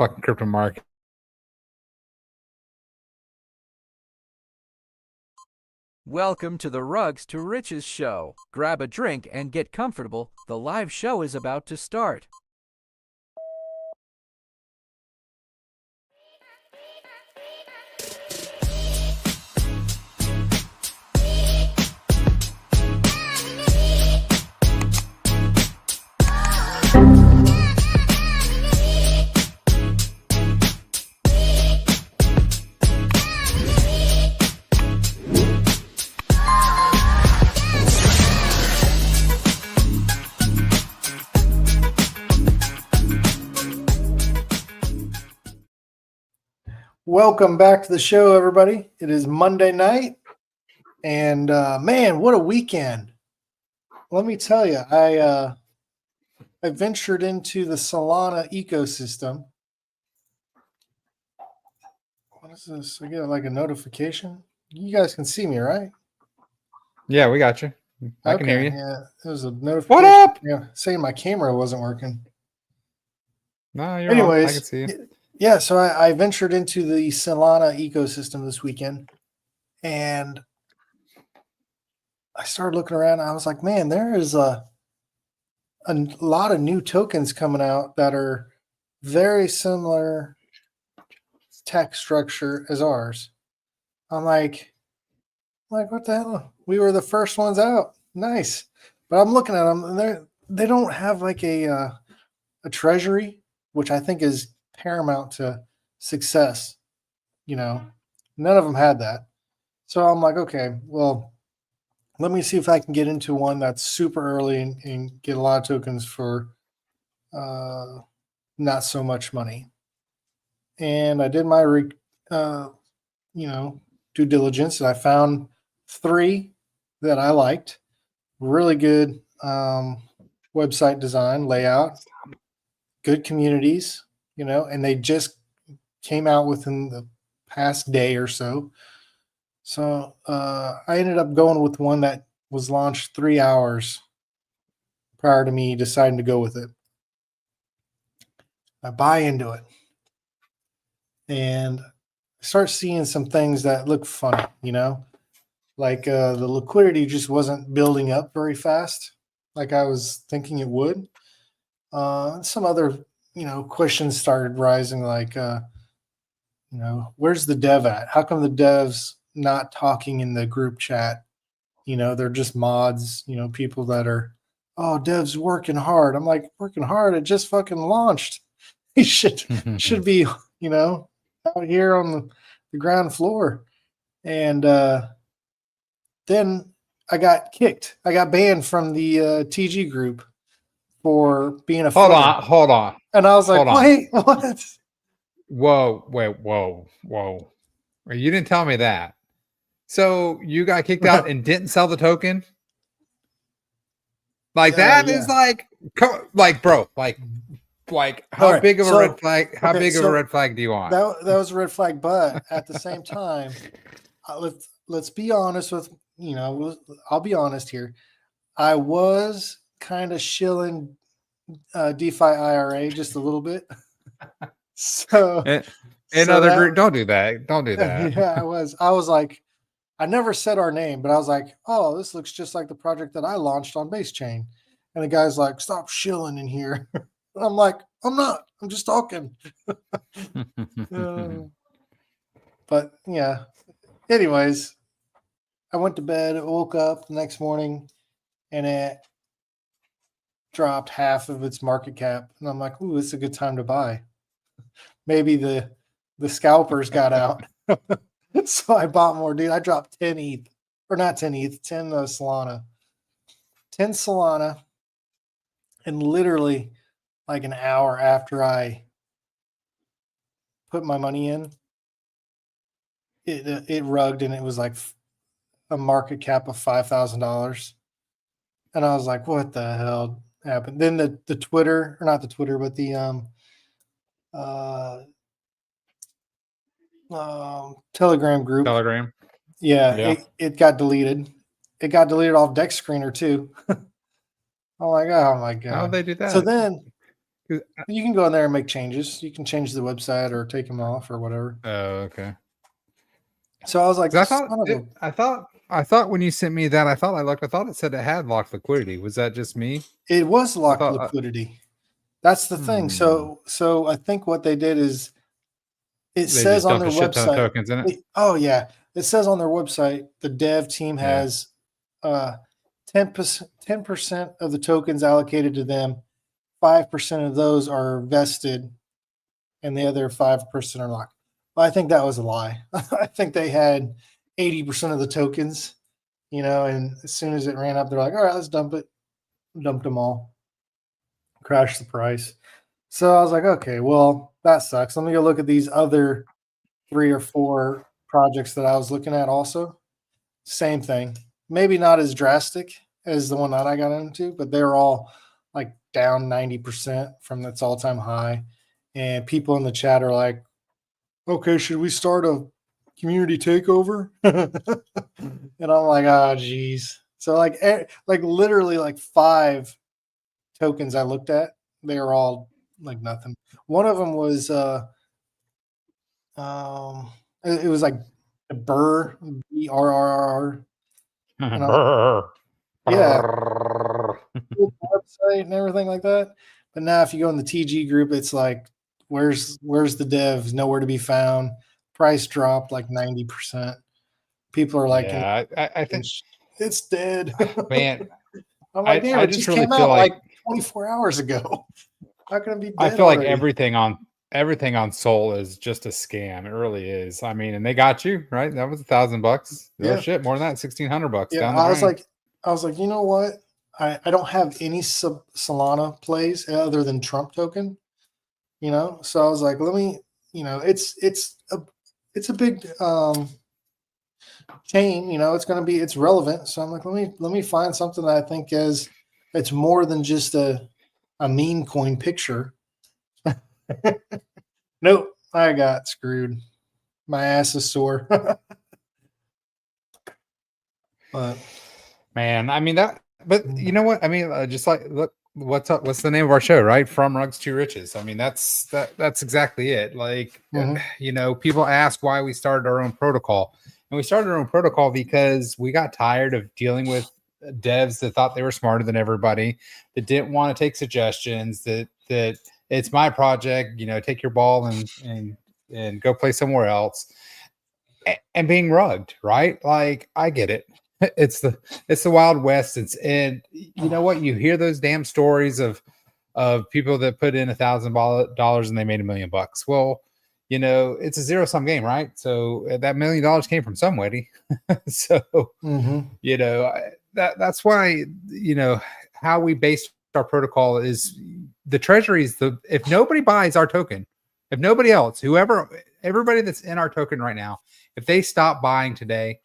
fucking crypto market. Welcome to the Rugs to Riches show. Grab a drink and get comfortable. The live show is about to start. Welcome back to the show, everybody. It is Monday night, and man, what a weekend! Let me tell you, I ventured into the Solana ecosystem. What is this? I get like a notification. You guys can see me, right? Yeah, we got you. I can hear you. Yeah, it was a notification. What up? Yeah, saying my camera wasn't working. No, you're Anyways, on. I can see you. Yeah, so I ventured into the Solana ecosystem this weekend, and I started looking around. And I was like, man, there is a lot of new tokens coming out that are very similar tech structure as ours. I'm like, what the hell? We were the first ones out. Nice. But I'm looking at them, and they don't have like a treasury, which I think is paramount to success. You know, none of them had that. So I'm like, okay, well, let me see if I can get into one that's super early and get a lot of tokens for not so much money. And I did my due diligence, and I found 3 that I liked. Really good website design, layout, good communities, and they just came out within the past day or so. So I ended up going with one that was launched 3 hours prior to me deciding to go with it. I buy into it and start seeing some things that look funny, like the liquidity just wasn't building up very fast like I was thinking it would. Some other, questions started rising, like, where's the dev at? How come the devs not talking in the group chat? They're just mods, people that are, oh, devs working hard. I'm like, working hard? It just fucking launched. He should be, out here on the ground floor. And then I got kicked. I got banned from the TG group for being a Hold on. And I was like, wait, what? Whoa. You didn't tell me that. So you got kicked out and didn't sell the token? Like that is like, bro, like how big of a red flag? How big of a red flag do you want? That was a red flag, but at the same time, let's be honest with, I'll be honest here. I was kind of shilling DeFi IRA just a little bit. So don't do that. Don't do that. Yeah, I was like, I never said our name, but I was like, oh, this looks just like the project that I launched on Base Chain. And the guy's like, stop shilling in here. I'm like, I'm not. I'm just talking. But yeah. Anyways, I went to bed, woke up the next morning, and it dropped half of its market cap. And I'm like, ooh, this is a good time to buy. Maybe the scalpers got out. So I bought more, dude. I dropped 10 ETH. Or not 10 ETH, 10 Solana. 10 Solana. And literally like an hour after I put my money in, it rugged, and it was like a market cap of $5,000. And I was like, what the hell happened? Then the Twitter, or not the Twitter, but the Telegram group. Yeah. It got deleted. It got deleted off Dex Screener too. I'm like, oh my god. How did they do that? So then You can go in there and make changes. You can change the website or take them off or whatever. Oh, okay. So I was like, 'Cause son of a- I thought when you sent me that, I thought it said it had locked liquidity. Was that just me? it was locked thought, liquidity. That's the thing. So I think what they did is it They says just on dumped their a shit ton of website. tokens in it. Oh yeah, it says on their website the dev team has 10% of the tokens allocated to them. 5% of those are vested, and the other 5% are locked. Well, I think that was a lie. I think they had 80% of the tokens, and as soon as it ran up, they're like, all right, let's dump it. Dumped them all. Crashed the price. So I was like, okay, well, that sucks. Let me go look at these other 3 or 4 projects that I was looking at also. Same thing. Maybe not as drastic as the one that I got into, but they were all like down 90% from its all-time high. And people in the chat are like, okay, should we start a community takeover? And I'm like, oh, geez. So like literally like 5 tokens I looked at, they were all like nothing. One of them was it was like a Burr, BRRR. Yeah, website and everything like that. But now if you go in the TG group, it's like, where's the devs? Nowhere to be found. Price dropped like 90%. People are like, Yeah, I think, it's dead. man, I'm like, damn, I it just just really came feel out like 24 hours ago. How can it be dead I feel like already? everything on Soul is just a scam. It really is. I mean, and they got you right. That was $1,000. Yeah. Oh shit, more than that, $1,600 Yeah, down the I was drain. like, you know what? I don't have any Solana plays other than Trump token, So I was like, let me, it's a big chain, it's relevant. So I'm like, let me find something that I think it's more than just a meme coin picture. Nope, I got screwed. My ass is sore. But Man, I mean but you know what? I mean, just like look, what's up? What's the name of our show? Right, From Rugs to Riches. I mean, that's exactly it. Like, people ask why we started our own protocol, and we started our own protocol because we got tired of dealing with devs that thought they were smarter than everybody, that didn't want to take suggestions, that it's my project, take your ball and go play somewhere else, and being rugged, right? Like, I get it. It's the Wild West. And you know what? You hear those damn stories of people that put in $1,000 and they made $1 million. Well, it's a zero-sum game, right? So that $1 million came from somebody. So that's why how we base our protocol is the treasuries. If nobody buys our token, if nobody else, everybody that's in our token right now, if they stop buying today,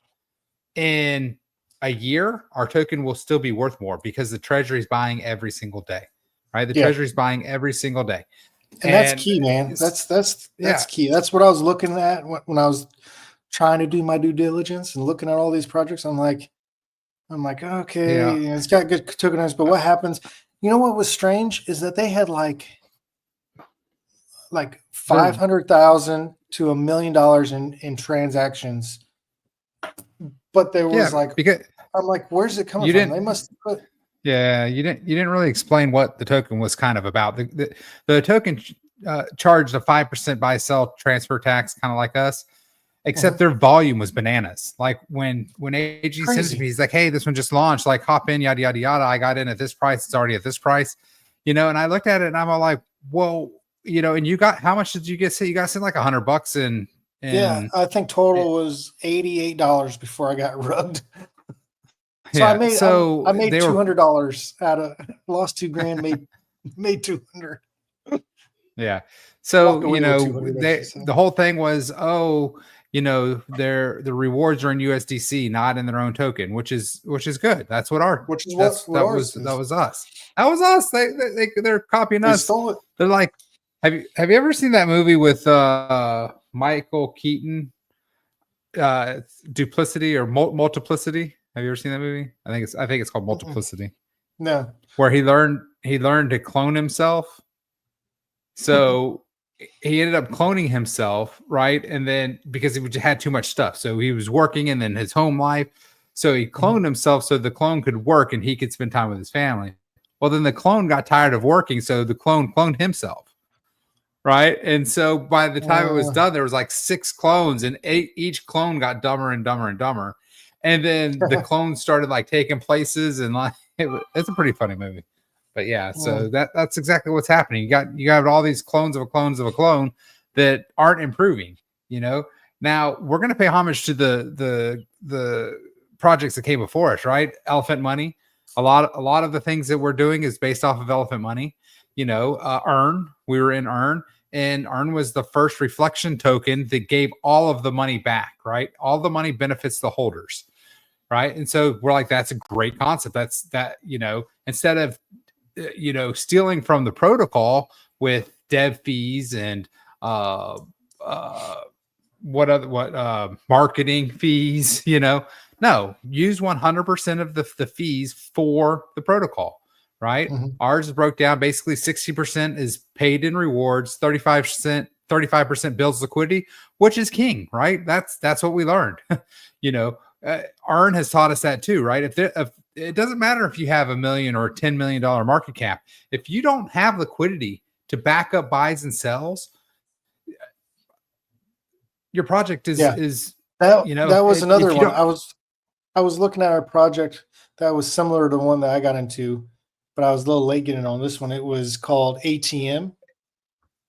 in a year, our token will still be worth more because the treasury is buying every single day, right? The treasury is buying every single day. And that's key, man. That's key. That's what I was looking at when I was trying to do my due diligence and looking at all these projects. I'm like, okay, it's got good tokenized, but what happens? You know what was strange is that they had like 500,000 to $1 million in transactions. But there was because I'm like, where's it coming from? They must put. Yeah, you didn't really explain what the token was kind of about. The token charged a 5% buy sell transfer tax, kind of like us, except their volume was bananas. Like when AG sends me, he's like, hey, this one just launched, like hop in, yada yada yada. I got in at this price, it's already at this price, and I looked at it and I'm all like, well, and you got, how much did you get? You got sent like $100 in. Yeah, I think total was $88 before I got rugged. So I made $200 out of lost $2,000, made 200. Yeah. So the whole thing was, the rewards are in USDC, not in their own token, which is good. That's what that was us. That was us. They're copying us. Stole it. They're like, have you ever seen that movie with Michael Keaton, Duplicity or Multiplicity? Have you ever seen that movie? I think it's called Multiplicity. No. Where he learned to clone himself. So he ended up cloning himself, right? And then because he had too much stuff, so he was working and then his home life. So he cloned himself so the clone could work and he could spend time with his family. Well, then the clone got tired of working, so the clone cloned himself, right? And so by the time it was done, there was like 6 clones, and each clone got dumber and dumber and dumber. And then the clones started like taking places, and like it's a pretty funny movie. But yeah, so that's exactly what's happening. You got all these clones of a clones of a clone that aren't improving. Now we're going to pay homage to the projects that came before us, right? Elephant Money. A lot of the things that we're doing is based off of Elephant Money. Earn. We were in Earn, and Earn was the first reflection token that gave all of the money back. Right, all the money benefits the holders. Right, and so we're like, that's a great concept. Instead of stealing from the protocol with dev fees and marketing fees, no, use 100% of the fees for the protocol, right? Ours is broke down. Basically 60% is paid in rewards, 35% builds liquidity, which is king, right? That's what we learned. Earn has taught us that too, right? If it doesn't matter if you have $1 million or $10 million market cap, if you don't have liquidity to back up buys and sells, your project is that was another one. I was looking at our project that was similar to one that I got into, but I was a little late getting on this one. It was called ATM.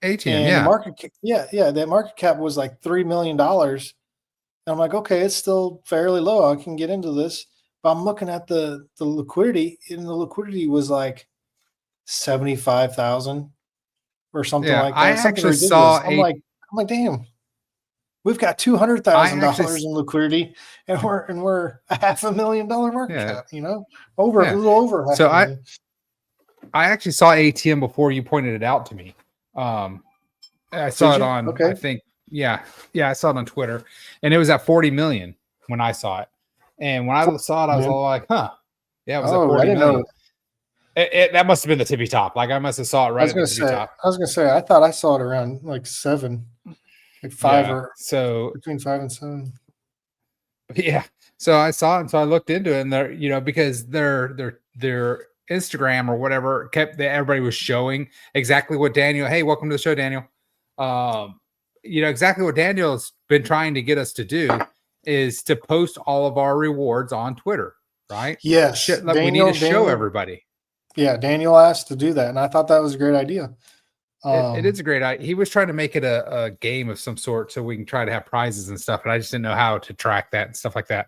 And the market, that market cap was like $3 million. And I'm like, okay, it's still fairly low. I can get into this. But I'm looking at the liquidity, and the liquidity was like 75,000 or something like that. I actually saw. I'm like, damn, we've got $200,000 in liquidity, and we're a $500,000 market cap. A little over. So I actually saw ATM before you pointed it out to me. I saw it on. Okay. I think. Yeah, I saw it on Twitter, and it was at 40 million when I saw it. And when I saw it, I was all like, huh. Yeah, it was at 40 million. That must have been the tippy top. Like I must have saw it right at the tippy top. I was going to say, I thought I saw it around like 7, like 5 or so between 5 and 7. Yeah. So I saw it, and so I looked into it, and they're, because their Instagram or whatever everybody was showing exactly what Daniel, hey, welcome to the show, Daniel. Exactly what Daniel's been trying to get us to do is to post all of our rewards on Twitter, right? Yes. We need to show everybody. Yeah, Daniel asked to do that, and I thought that was a great idea. It is a great idea. He was trying to make it a game of some sort so we can try to have prizes and stuff, and I just didn't know how to track that and stuff like that.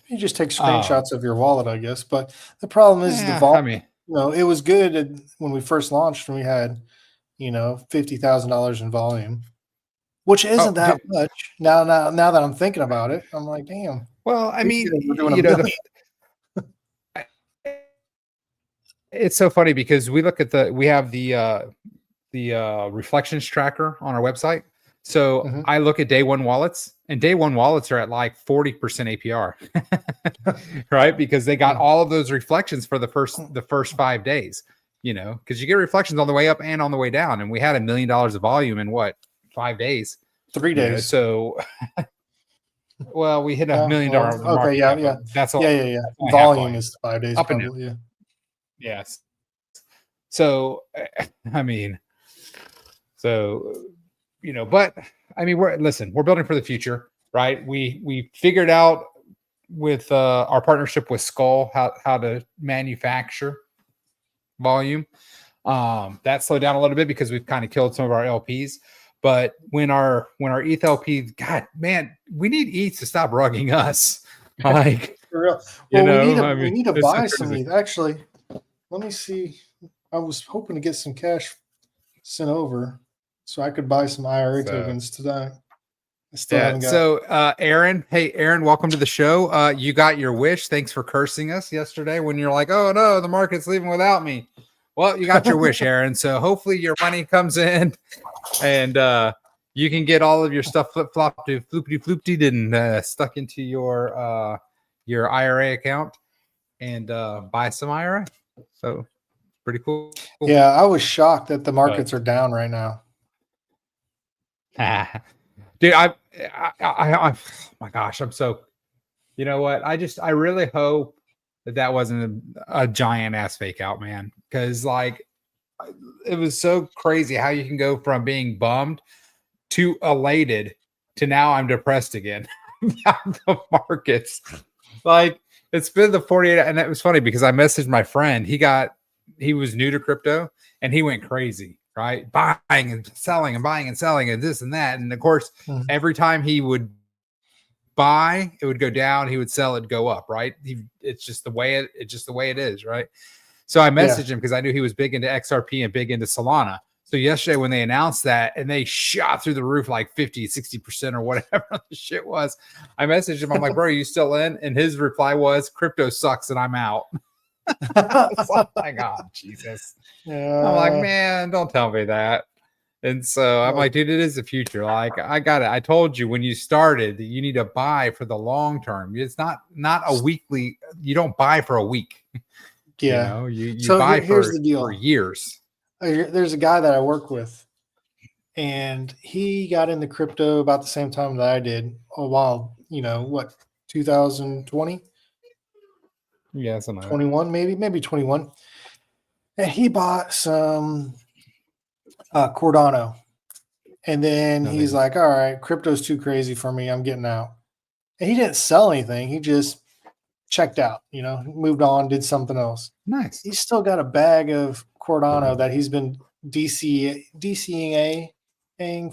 You just take screenshots of your wallet, I guess. But the problem is the vault. I mean, it was good when we first launched, and we had, $50,000 in volume. Which isn't that much now that I'm thinking about it. I'm like, damn. Well, I mean, it's so funny because we look at we have the reflections tracker on our website. So I look at day one wallets, and day one wallets are at like 40% APR, right? Because they got all of those reflections for the first 5 days, because you get reflections on the way up and on the way down. And we had $1 million of volume in 5 days? 3 days. So, well, we hit $1 million. Okay, yeah. That's all. Yeah. Volume is 5 days. Up probably, and down. Yeah. Yes. So, I mean, but I mean, we're building for the future, right? We figured out with our partnership with Skull how to manufacture volume. That slowed down a little bit because we've kind of killed some of our LPs. But when our ETH LP, God, man, we need ETH to stop rugging us. Like, for real. Well, we need to buy some ETH. Actually, let me see. I was hoping to get some cash sent over so I could buy some IRA tokens today. Aaron, hey, Aaron, welcome to the show. You got your wish. Thanks for cursing us yesterday when you're like, oh no, the market's leaving without me. Well, you got your wish, Aaron. So hopefully your money comes in and you can get all of your stuff floopity and stuck into your IRA account and buy some IRA. So pretty cool. Yeah, I was shocked that the markets are down right now. Dude, oh my gosh, I'm so. You know what? I really hope that wasn't a giant ass fake out, man. Because like, it was so crazy how you can go from being bummed to elated to now I'm depressed again about the markets. Like, it's been the 48, and it was funny because I messaged my friend. He was new to crypto and he went crazy, right? Buying and selling and buying and selling and this and that. And of course, every time he would buy, it would go down. He would sell, it go up, right? It's just the way it is, right? So I messaged him because I knew he was big into XRP and big into Solana. So yesterday when they announced that and they shot through the roof like 50, 60% or whatever the shit was, I messaged him. I'm like, bro, are you still in? And his reply was, crypto sucks and I'm out. Oh my God, Jesus. I'm like, man, don't tell me that. And so I'm like, dude, it is the future. Like, I got it. I told you when you started that you need to buy for the long term. It's not a weekly. You don't buy for a week. Yeah. You so buy here's the deal. for years. There's a guy that I work with, and he got into crypto about the same time that I did. A while, 2020? Yeah, something 21, maybe 21. And he bought some Cardano. And then he's like, all right, crypto's too crazy for me. I'm getting out. And he didn't sell anything. He just checked out, moved on, did something else. Nice. He's still got a bag of Cardano that he's been DCAing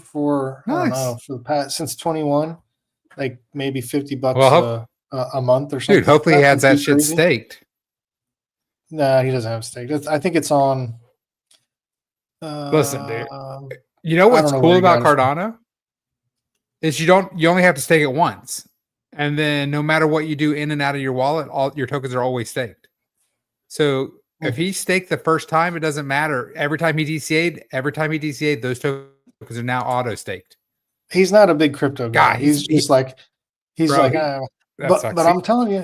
for, I don't know, for the past, since 21, like maybe $50 a month or something. Dude, hopefully he has that shit staked. No, he doesn't have staked. I think it's on. Listen, dude. You know what's cool about Cardano? Is you only have to stake it once. And then no matter what you do in and out of your wallet, all your tokens are always staked. So if he staked the first time, it doesn't matter. Every time he DCA'd, those tokens are now auto staked. He's not a big crypto guy. He's but I'm telling you,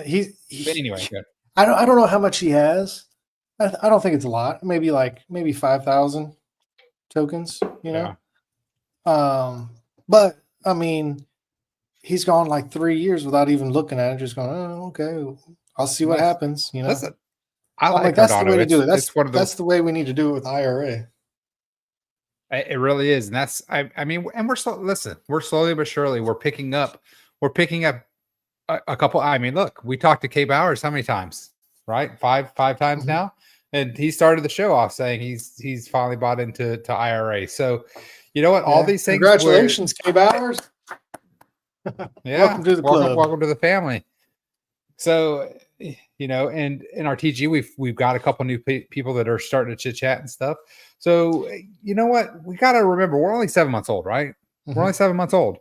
anyway. Good. I don't know how much he has. I don't think it's a lot. Maybe 5,000 tokens. Yeah. But I mean, he's gone like 3 years without even looking at it. Just going, oh, okay, I'll see what happens. Listen, I like that's the Cardano. way to do it. That's the way we need to do it with IRA. It really is, and that's I mean, and we're slowly but surely we're picking up a couple. I mean, look, we talked to Kay Bowers how many times, right? Five times now, and he started the show off saying he's finally bought into IRA. So, you know what? All these things. Congratulations, Kay Bowers. Yeah, welcome to the club. Welcome to the family. So, and in our TG, we've got a couple new people that are starting to chit chat and stuff. So, you know what? We got to remember we're only 7 months old, right? We're only 7 months old.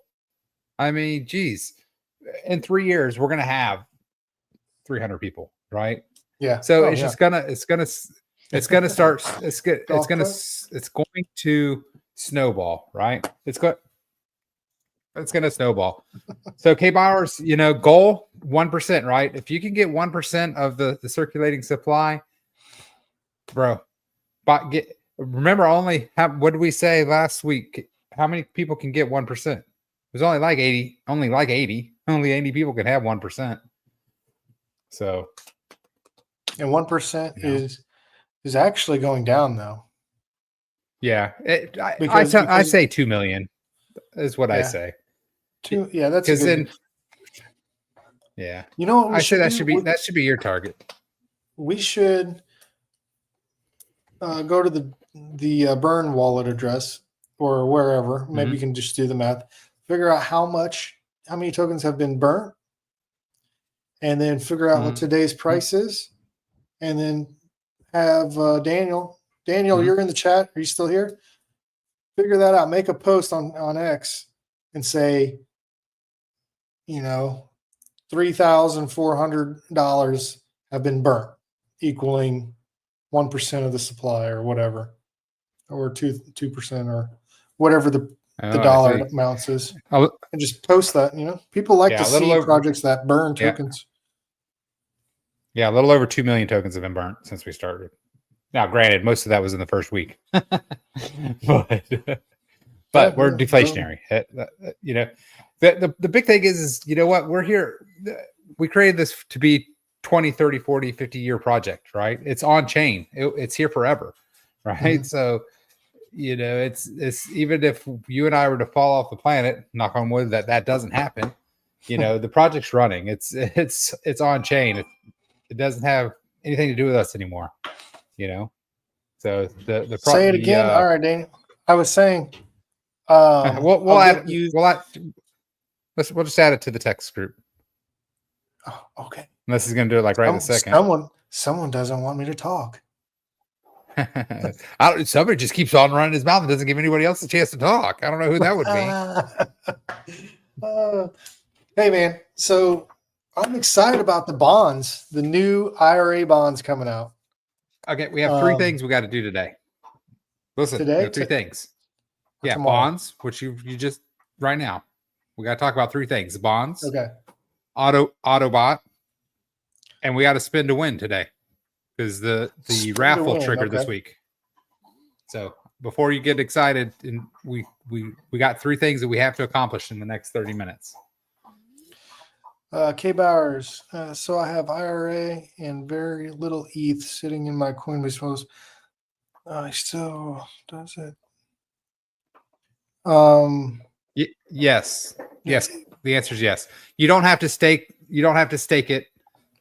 I mean, geez, in 3 years we're gonna have 300 people, right? Yeah. So it's going to snowball, right? It's going to snowball. So Kay Bowers, goal 1%, right? If you can get 1% of the circulating supply, bro, remember what did we say last week? How many people can get 1%? It was only like 80. Only 80 people can have 1%. So, and 1% is actually going down though. Yeah, I say 2 million is what I say. That's because then. Yeah, what I say that should be your target. We should go to the burn wallet address or wherever. Maybe you can just do the math, figure out how many tokens have been burnt, and then figure out what today's price is, and then have Daniel, you're in the chat. Are you still here? Figure that out. Make a post on X and say, $3,400 have been burnt, equaling 1% of the supply or whatever, or 2% or whatever the dollar amounts is. And just post that. People like to see projects that burn tokens. Yeah, a little over 2 million tokens have been burnt since we started. Now, granted, most of that was in the first week, but we're Yeah, deflationary. You know, the big thing is, you know what? We're here. We created this to be 20, 30, 40, 50-year project, right? It's on chain. It's here forever, right? Mhm. So, you know, it's even if you and I were to fall off the planet, knock on wood that doesn't happen, you know, the project's running. It's on chain. It doesn't have anything to do with us anymore, you know. So Say it again. All right, Daniel. I was saying, we'll I'll add get you. we'll just add it to the text group. Oh, okay. Unless he's gonna do it like right this second. Someone doesn't want me to talk. Somebody just keeps on running his mouth and doesn't give anybody else a chance to talk. I don't know who that would be. Hey man, so I'm excited about the bonds, the new IRA bonds coming out. Okay, we have three things we got to do today. Listen, Today? we have three things. Yeah, tomorrow? bonds, which you just right now. We got to talk about three things: bonds, Okay. Autobot, and we got to spin to win today because the Spin to raffle win, triggered this okay. week. So before you get excited, and we got three things that we have to accomplish in the next 30 minutes. K Bowers. So I have IRA and very little ETH sitting in my Coinbase post. I still does it. Yes. The answer is yes. You don't have to stake. You don't have to stake it.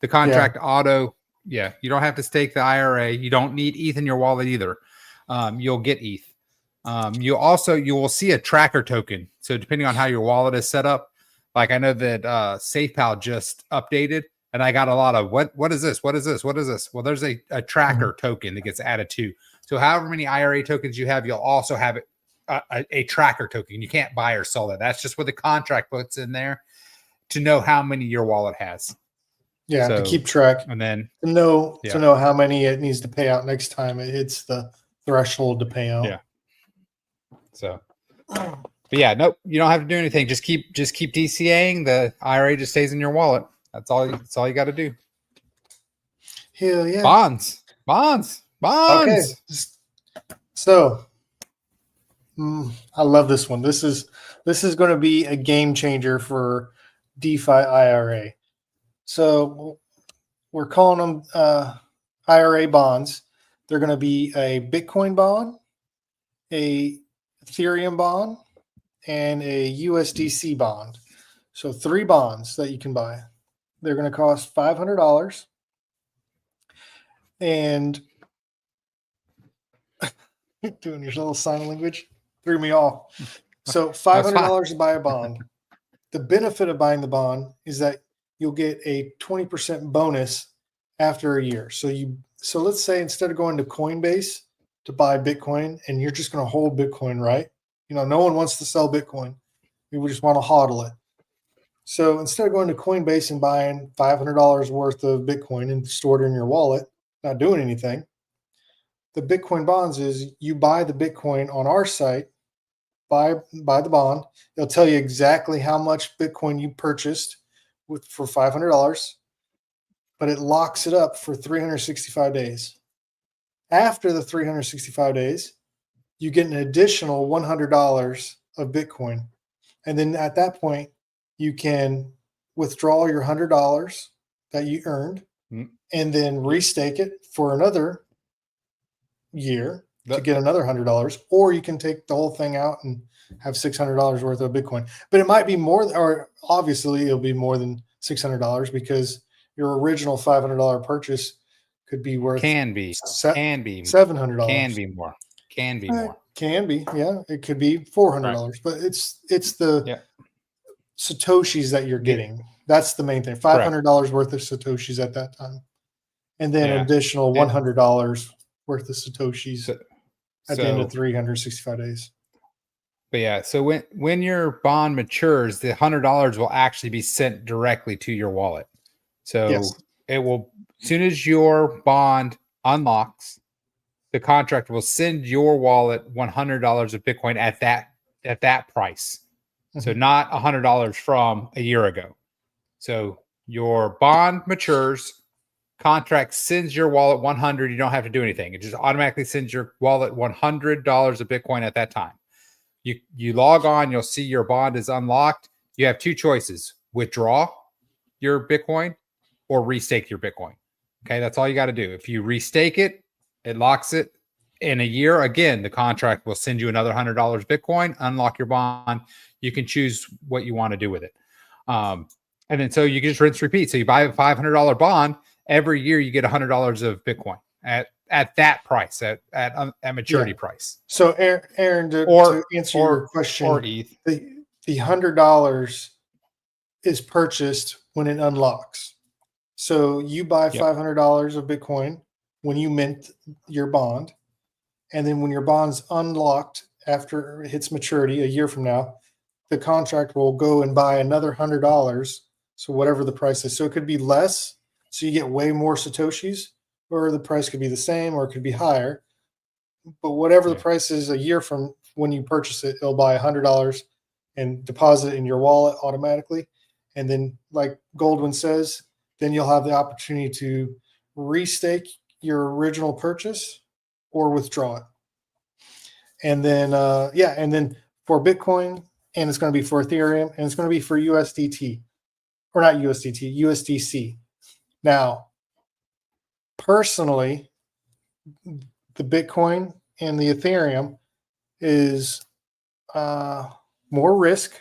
The contract auto. Yeah. You don't have to stake the IRA. You don't need ETH in your wallet either. You'll get ETH. You will see a tracker token. So depending on how your wallet is set up, like I know that SafePal just updated, and I got a lot of what is this? What is this? What is this? Well, there's a tracker token that gets added to. So however many IRA tokens you have, you'll also have it. A tracker token. You can't buy or sell it. That's just what the contract puts in there to know how many your wallet has. Yeah, to keep track and then to know how many it needs to pay out next time it hits the threshold to pay out. Yeah. So, but yeah, nope. You don't have to do anything. Just keep DCAing. The IRA just stays in your wallet. That's all you got to do. Hell yeah. Bonds. Okay. So. I love this one. This is going to be a game changer for DeFi IRA. So we're calling them IRA bonds. They're going to be a Bitcoin bond, a Ethereum bond, and a USDC bond. So 3 bonds that you can buy. They're going to cost $500. And doing your little sign language threw me off. So $500 to buy a bond. The benefit of buying the bond is that you'll get a 20% bonus after a year. So let's say instead of going to Coinbase to buy Bitcoin and you're just going to hold Bitcoin, right? You know, no one wants to sell Bitcoin. We just want to hodl it. So instead of going to Coinbase and buying $500 worth of Bitcoin and store it in your wallet, not doing anything, the Bitcoin bonds is you buy the Bitcoin on our site, buy the bond. They'll tell you exactly how much Bitcoin you purchased for $500, but it locks it up for 365 days. After the 365 days, you get an additional $100 of Bitcoin. And then at that point, you can withdraw your $100 that you earned and then restake it for another year to get another $100, or you can take the whole thing out and have $600 worth of Bitcoin. But it might be more, or obviously it'll be more than $600 because your original $500 purchase could be worth can be $700, can be more. Can be, yeah. It could be $400, right. But it's the Satoshis that you're getting. That's the main thing. $500 worth of Satoshis at that time, and then additional $100 worth of Satoshis at the end of 365 days. But yeah, so when your bond matures, the $100 will actually be sent directly to your wallet. So it will, as soon as your bond unlocks, the contract will send your wallet $100 of Bitcoin at that price. Mm-hmm. So not $100 from a year ago. So your bond matures, contract sends your wallet 100. You don't have to do anything. It just automatically sends your wallet $100 of Bitcoin at that time. You log on, you'll see your bond is unlocked. You have two choices: withdraw your Bitcoin or restake your Bitcoin. Okay, that's all you got to do. If you restake it, it locks it. In a year, again, the contract will send you another $100 Bitcoin, unlock your bond. You can choose what you want to do with it. And then so you can just rinse, repeat. So you buy a $500 bond, every year you get $100 of Bitcoin at that price, at maturity price. So Aaron, to answer your question, or ETH. the $100 is purchased when it unlocks. So you buy $500 of Bitcoin when you mint your bond, and then when your bond's unlocked after it hits maturity a year from now, the contract will go and buy another $100. So whatever the price is, so it could be less, so you get way more Satoshis, or the price could be the same, or it could be higher. But whatever the price is a year from when you purchase it, it'll buy $100 and deposit it in your wallet automatically. And then, like Goldwyn says, then you'll have the opportunity to restake your original purchase or withdraw it. And then, and then for Bitcoin, and it's going to be for Ethereum, and it's going to be for USDT, or not USDT, USDC. Now, personally, the Bitcoin and the Ethereum is more risk,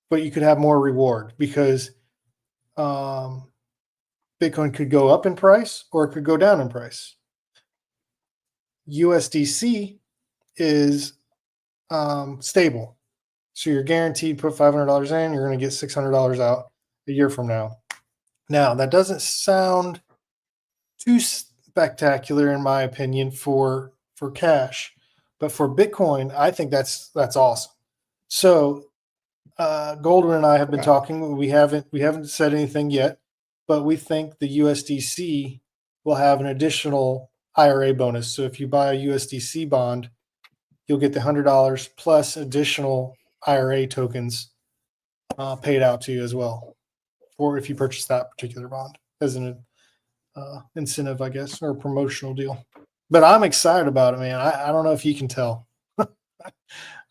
but you could have more reward, because Bitcoin could go up in price or it could go down in price. USDC is stable. So you're guaranteed put $500 in, you're going to get $600 out a year from now. Now, that doesn't sound too spectacular, in my opinion, for cash, but for Bitcoin, I think that's awesome. So Goldwyn and I have been talking. We haven't said anything yet, but we think the USDC will have an additional IRA bonus. So if you buy a USDC bond, you'll get the $100 plus additional IRA tokens paid out to you as well, or if you purchase that particular bond as an incentive, I guess, or a promotional deal. But I'm excited about it, man. I don't know if you can tell.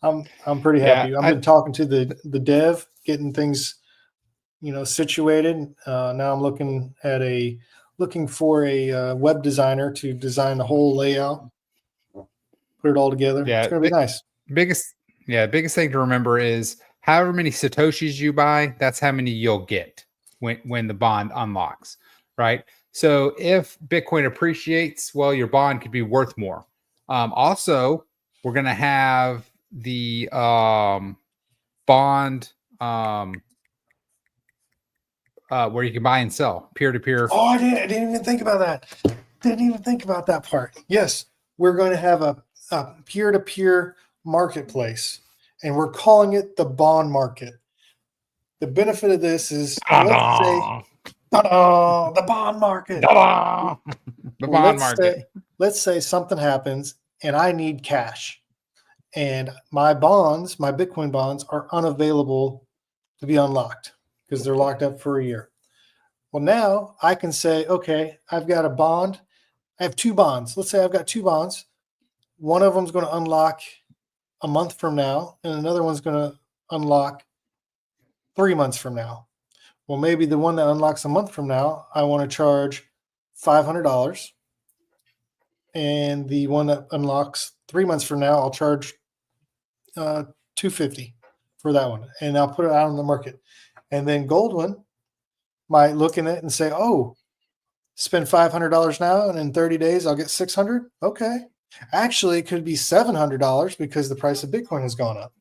I'm pretty happy. I've been talking to the dev, getting things, situated. Now I'm looking for a web designer to design the whole layout, put it all together. Yeah, it's gonna be nice. Biggest thing to remember is however many Satoshis you buy, that's how many you'll get when the bond unlocks, right? So if Bitcoin appreciates, well, your bond could be worth more. Also, we're going to have the bond where you can buy and sell peer-to-peer. Oh, I didn't even think about that. Didn't even think about that part. Yes, we're going to have a peer-to-peer marketplace, and we're calling it the bond market. The benefit of this is, let's say, the bond market. The bond market. Let's say something happens and I need cash, and my Bitcoin bonds are unavailable to be unlocked because they're locked up for a year. Well, now I can say, okay, I've got a bond. I have two bonds. Let's say I've got two bonds. One of them is going to unlock a month from now, and another one's going to unlock 3 months from now. Well, maybe the one that unlocks a month from now, I want to charge $500. And the one that unlocks 3 months from now, I'll charge $250 for that one. And I'll put it out on the market. And then Goldwyn might look in it and say, oh, spend $500 now, and in 30 days, I'll get $600. Okay. Actually, it could be $700 because the price of Bitcoin has gone up,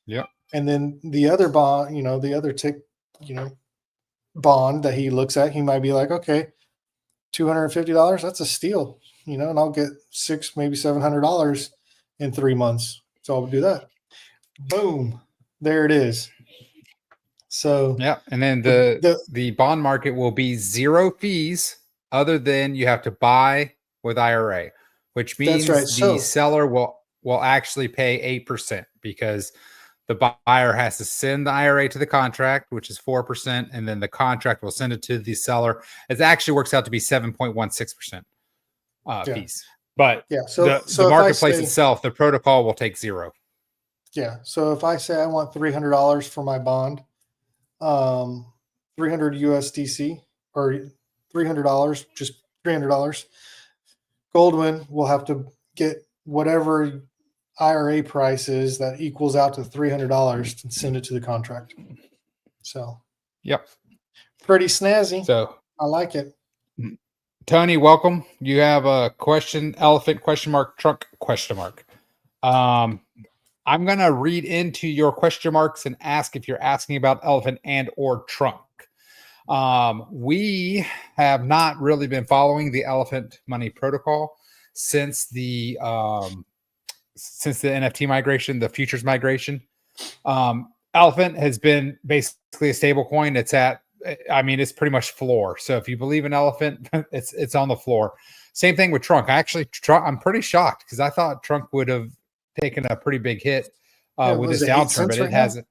Yeah. And then the other bond, bond that he looks at, he might be like, okay, $250, that's a steal, and I'll get $600, maybe $700 in 3 months. So I'll do that. Boom. There it is. So yeah. And then the bond market will be zero fees other than you have to buy with IRA, which means the seller will actually pay 8% because The buyer has to send the IRA to the contract, which is 4%, and then the contract will send it to the seller. It actually works out to be 7.16% fees. But So the if I marketplace say- itself, the protocol will take 0. Yeah. So if I say I want $300 for my bond, 300 USDC or $300, just $300, Goldwyn will have to get whatever IRA price is that equals out to $300 and send it to the contract. So, Yep. pretty snazzy. So, I like it. Tony, welcome. You have a question, elephant question mark, trunk question mark. I'm going to read into your question marks and ask if you're asking about elephant and or trunk. We have not really been following the elephant money protocol since the NFT migration, the futures migration. Elephant has been basically a stable coin. It's it's pretty much floor. So if you believe in elephant, it's on the floor. Same thing with trunk. I'm pretty shocked because I thought trunk would have taken a pretty big hit with this downturn, but it hasn't.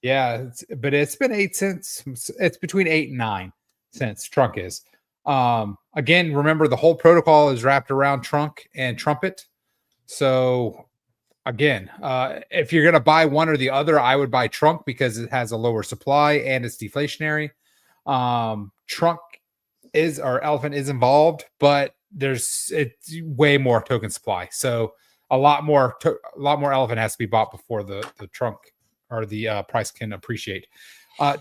Yeah, but it's been 8 cents. It's between 8 and 9 cents. Trunk is. Again, remember the whole protocol is wrapped around trunk and trumpet. So again, if you're going to buy one or the other, I would buy trunk because it has a lower supply and it's deflationary. Trunk elephant is involved, but it's way more token supply. So a lot more elephant has to be bought before the trunk or the price can appreciate.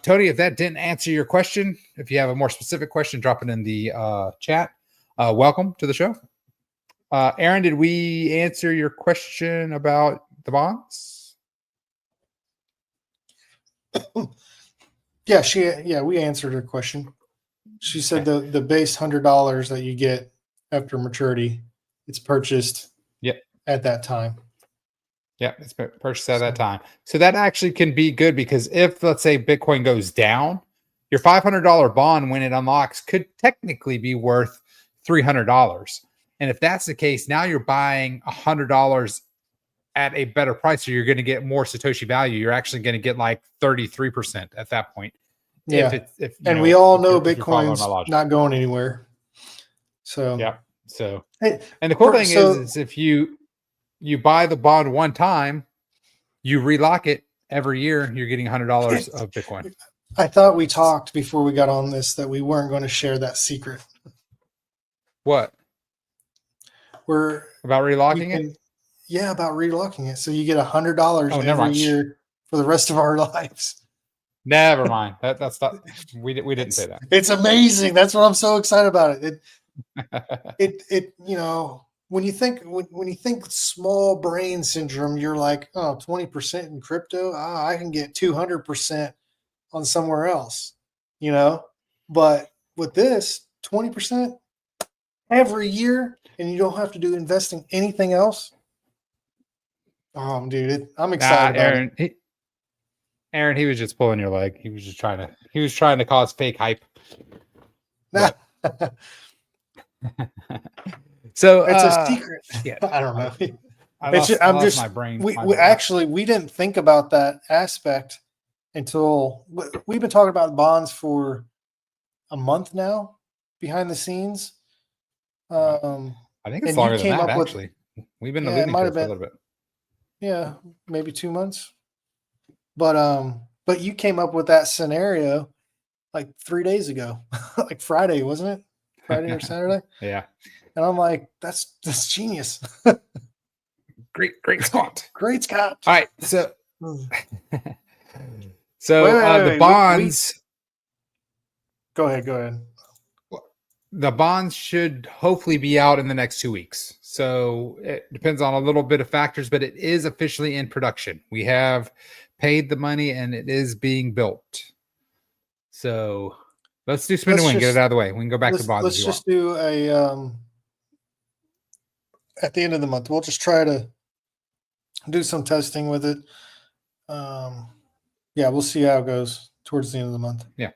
Tony, if that didn't answer your question, if you have a more specific question, drop it in the chat. Welcome to the show. Aaron, did we answer your question about the bonds? Yeah, we answered her question. She said the base $100 that you get after maturity, it's purchased at that time. Yeah, it's purchased at that time. So that actually can be good because if, let's say, Bitcoin goes down, your $500 bond, when it unlocks, could technically be worth $300. And if that's the case, now you're buying $100 at a better price, so you're going to get more Satoshi value. You're actually going to get like 33% at that point. Yeah, we all know Bitcoin's not going anywhere. So yeah. So and the cool thing is if you buy the bond one time, you relock it every year, you're getting $100 of Bitcoin. I thought we talked before we got on this that we weren't going to share that secret. What? About relocking it? Yeah, about relocking it. So you get $100 every year for the rest of our lives. Never mind. That's not. We didn't say that. It's amazing. That's what I'm so excited about it. It when you think small brain syndrome, you're like, oh, 20% in crypto. I can get 200% on somewhere else, But with this, 20% every year, and you don't have to do investing anything else. Oh, dude, I'm excited about it. Aaron, he was just pulling your leg. He was trying to cause fake hype. So it's a secret. Yeah, I don't know. I lost my brain. We didn't think about that aspect until we've been talking about bonds for a month now, behind the scenes. I think it's longer than that. Actually, we've been alluding to it for a little bit. Yeah, maybe 2 months. But you came up with that scenario like 3 days ago, like Friday, wasn't it? Friday or Saturday? Yeah. And I'm like, that's genius. Great Scott. Great Scott. All right. So the bonds. Go ahead. The bonds should hopefully be out in the next 2 weeks. So it depends on a little bit of factors, but it is officially in production. We have paid the money and it is being built. So let's do spin to win. Get it out of the way. We can go back to bonds. Let's just do a at the end of the month. We'll just try to do some testing with it. Yeah, we'll see how it goes towards the end of the month. Yeah.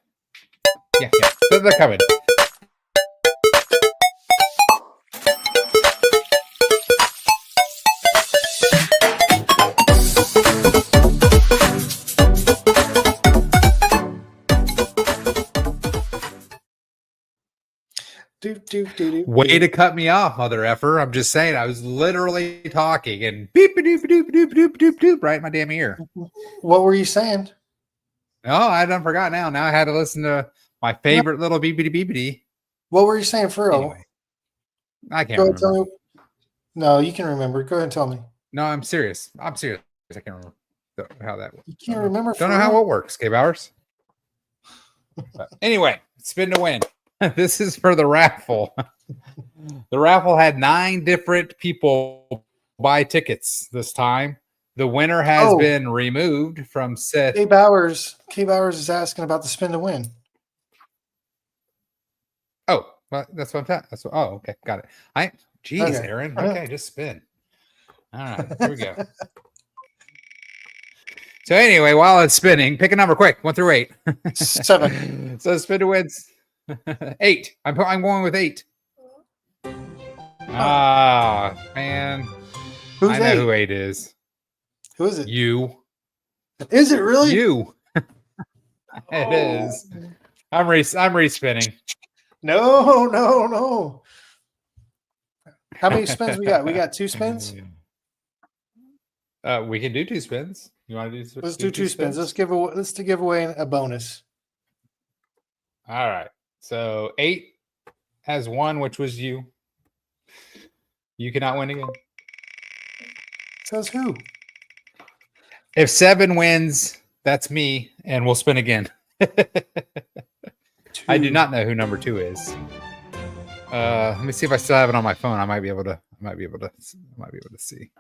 They're coming. Way to cut me off, mother effer. I'm just saying, I was literally talking and beep doop doop doop doop doop doop right in my damn ear. What were you saying? Oh, I done forgot now. Now I had to listen to my favorite little beepity beepity. What were you saying for real? Anyway, I can't Go ahead, remember. tell me. No, you can remember. Go ahead and tell me. No, I'm serious. I'm serious. I can't remember how that works. You can't remember. Don't know how it works, K Bowers. But anyway, spin to win. This is for the raffle. The raffle had 9 different people buy tickets this time. The winner has been removed from set. K Bowers is asking about the spin to win. Oh, well, that's what I'm talking. That's what, oh, okay, got it. Geez, Okay. Aaron. Okay, just spin. All right, here we go. So anyway, while it's spinning, pick a number quick, 1 through 8. 7. So spin to wins 8. I'm going with 8. Ah, man. Who's I know 8? who 8 is. Who is it? You. Is it really? You. It is. I'm respinning. No. How many spins we got? We got 2 spins. We can do 2 spins. You want to do? Let's do 2 spins. Let's give away a bonus. All right. So 8 has 1, which was you. You cannot win again. Says who? If 7 wins, that's me, and we'll spin again. I do not know who number 2 is. Let me see if I still have it on my phone. I might be able to see.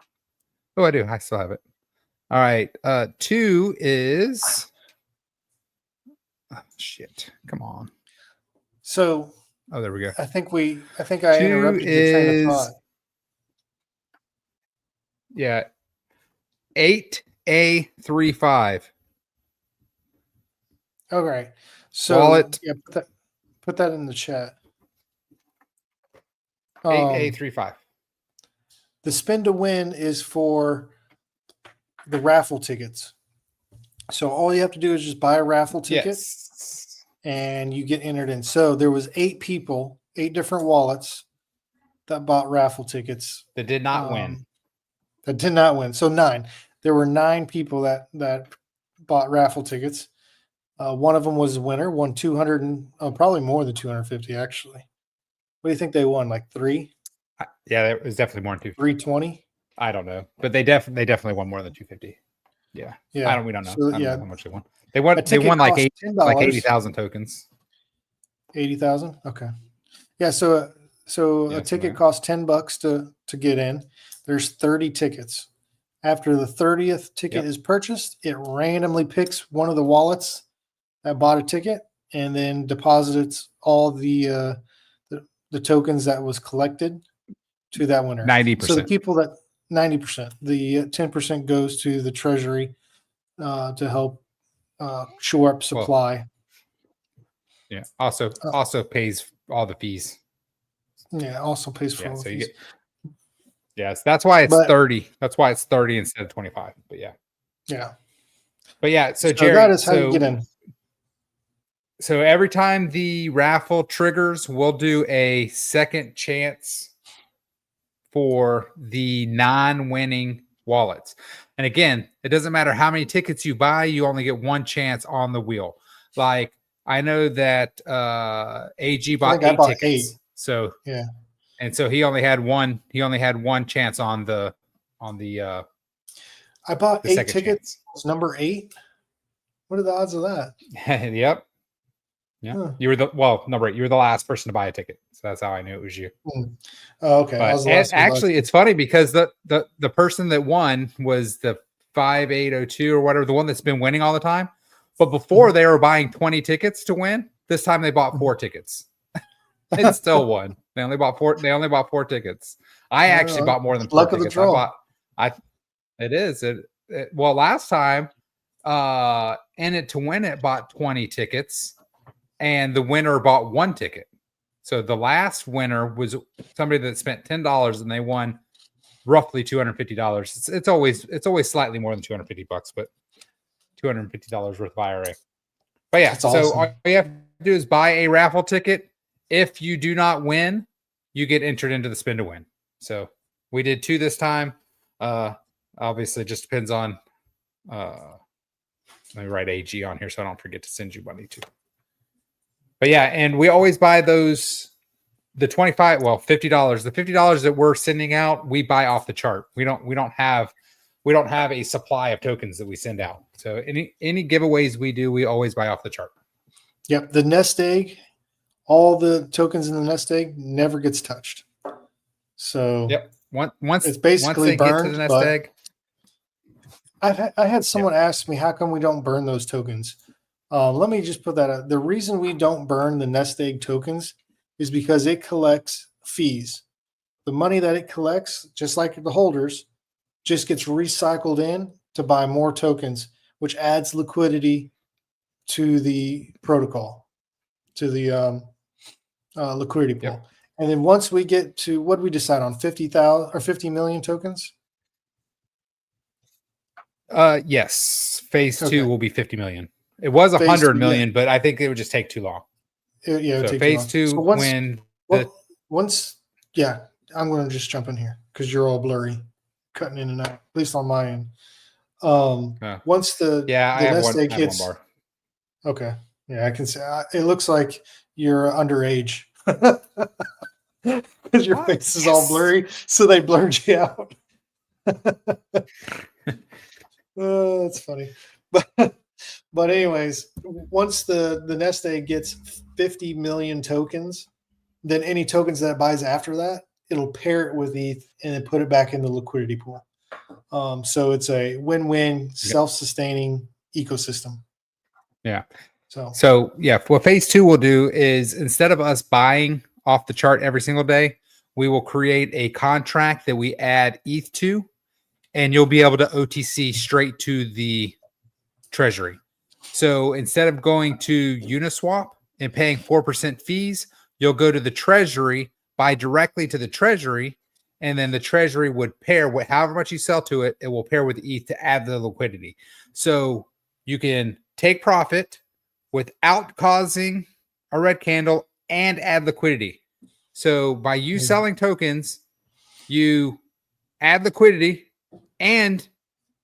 Oh, I do. I still have it. All right. 2 is shit. Come on. So there we go. I think I interrupted your train of thought. Yeah. 8A35. Okay. So Wallet. yeah, put that in the chat. 8A35. The spin to win is for the raffle tickets. So all you have to do is just buy a raffle ticket, Yes. and you get entered in. So there was 8 people, 8 different wallets that bought raffle tickets. That did not win. That did not win. So 9. There were 9 people that bought raffle tickets. One of them was a winner, won 200 and probably more than 250 actually. What do you think they won? Like 3? Yeah, it was definitely more than 250. 320? I don't know, but they definitely won more than 250. Yeah. Yeah. We don't know. So, I don't yeah. know how much they won. They won like $10. 80,000 tokens. 80,000. Okay. Yeah. So a ticket costs $10 to get in. There's 30 tickets. After the 30th ticket is purchased, it randomly picks one of the wallets that bought a ticket and then deposits all the tokens that was collected to that winner. 90%. So the people that 90%, the 10% goes to the treasury to help shore up supply. Yeah. Also pays all the fees. Yeah. Also pays for all the so fees. Yes, that's why it's 30. That's why it's 30 instead of 25. But yeah. Yeah. But yeah, so Jerry, that is how you get in. So every time the raffle triggers, we'll do a second chance for the non-winning wallets. And again, it doesn't matter how many tickets you buy, you only get 1 chance on the wheel. Like I know that AG bought 8 tickets. 8. So yeah. And so he only had one chance on the I bought 8 tickets. It's number 8. What are the odds of that? Yep. Yeah. Huh. You were number 8. You were the last person to buy a ticket. So that's how I knew it was you. Oh, okay. But actually it's funny because the person that won was the 5802 or whatever, the one that's been winning all the time. But before they were buying 20 tickets to win, this time they bought 4 tickets. It still won. They only bought 4 tickets. I actually bought more than 4 luck tickets. Of the draw. Well, last time In It to Win It bought 20 tickets and the winner bought 1 ticket. So the last winner was somebody that spent $10 and they won roughly $250. It's always slightly more than $250, but $250 worth of IRA. But yeah, that's awesome. So all you have to do is buy a raffle ticket if you do not win, you get entered into the spin to win. So we did 2 this time. Obviously, it just depends on. Let me write AG on here so I don't forget to send you money too. But yeah, and we always buy those. The $50. The $50 that we're sending out, we buy off the chart. We don't have a supply of tokens that we send out. So any giveaways we do, we always buy off the chart. Yep. The nest egg, all the tokens in the nest egg never gets touched. So yep. Once it's basically once they burned. get to the nest egg. I had someone ask me, how come we don't burn those tokens? Let me just put that out. The reason we don't burn the nest egg tokens is because it collects fees. The money that it collects, just like the holders, just gets recycled in to buy more tokens, which adds liquidity to the protocol, to the liquidity pool. Yep. And then once we get to, what did we decide on, 50,000 or 50 million tokens? Yes. Phase Okay. 2 will be 50 million. It was Phase 100 2, million, but I think it would just take too long. Yeah, So phase 2, so yeah, I'm going to just jump in here because you're all blurry, cutting in and out, at least on my end. Once the I have nest egg one hits, bar. okay, yeah, I can say it looks like you're underage because your face is all blurry, so they blurred you out. Oh, that's funny, but anyways, once the nest egg gets 50 million tokens, then any tokens that it buys after that, it'll pair it with ETH and then put it back in the liquidity pool. So it's a win-win, self-sustaining ecosystem. Yeah. So yeah, what phase 2 will do is, instead of us buying off the chart every single day, we will create a contract that we add ETH to, and you'll be able to OTC straight to the treasury. So instead of going to Uniswap and paying 4% fees, you'll go to the treasury, buy directly to the treasury, and then the treasury would pair with however much you sell to it, it will pair with ETH to add the liquidity. So you can take profit without causing a red candle and add liquidity. So by you selling tokens, you add liquidity and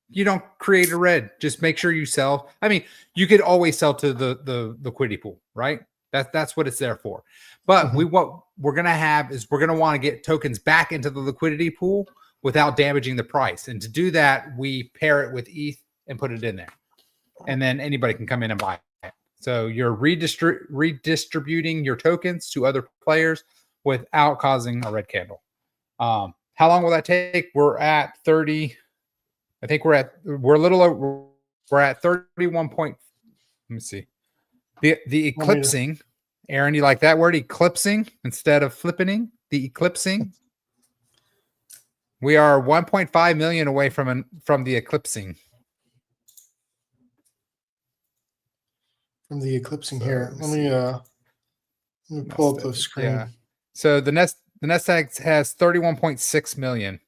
you don't create a red. Just make sure you sell. I mean, you could always sell to the liquidity pool, right? That's what it's there for. But what we're going to have is we're going to want to get tokens back into the liquidity pool without damaging the price. And to do that, we pair it with ETH and put it in there. And then anybody can come in and buy it. So you're redistributing your tokens to other players without causing a red candle. How long will that take? We're at 30. I think we're at 31 point. Let me see. The eclipsing. Aaron, you like that word, eclipsing, instead of flippening? The eclipsing. We are 1.5 million away from the eclipsing. From the eclipsing here. Let me pull up the screen. Yeah. So the nest egg has 31.6 million.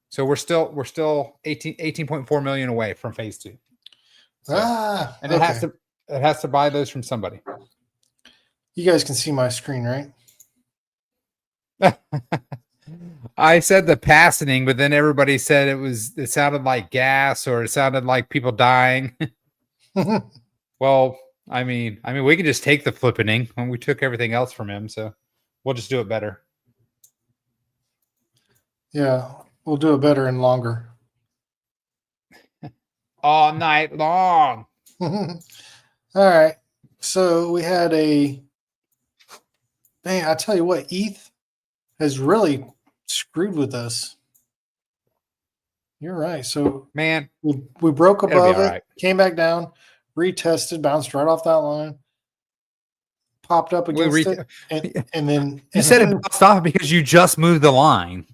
So we're still 18.4 million away from phase 2. So, and okay. it has to buy those from somebody. You guys can see my screen, right? I said the passing, but then everybody said it sounded like gas, or it sounded like people dying. Well, I mean, we can just take the flippening when we took everything else from him, so we'll just do it better. Yeah, we'll do it better and longer. All night long. All right. So we had I tell you what, ETH has really screwed with us. You're right. So man, we broke above it, right. Came back down, retested, bounced right off that line, popped up against it, and then you said it bounced off because you just moved the line.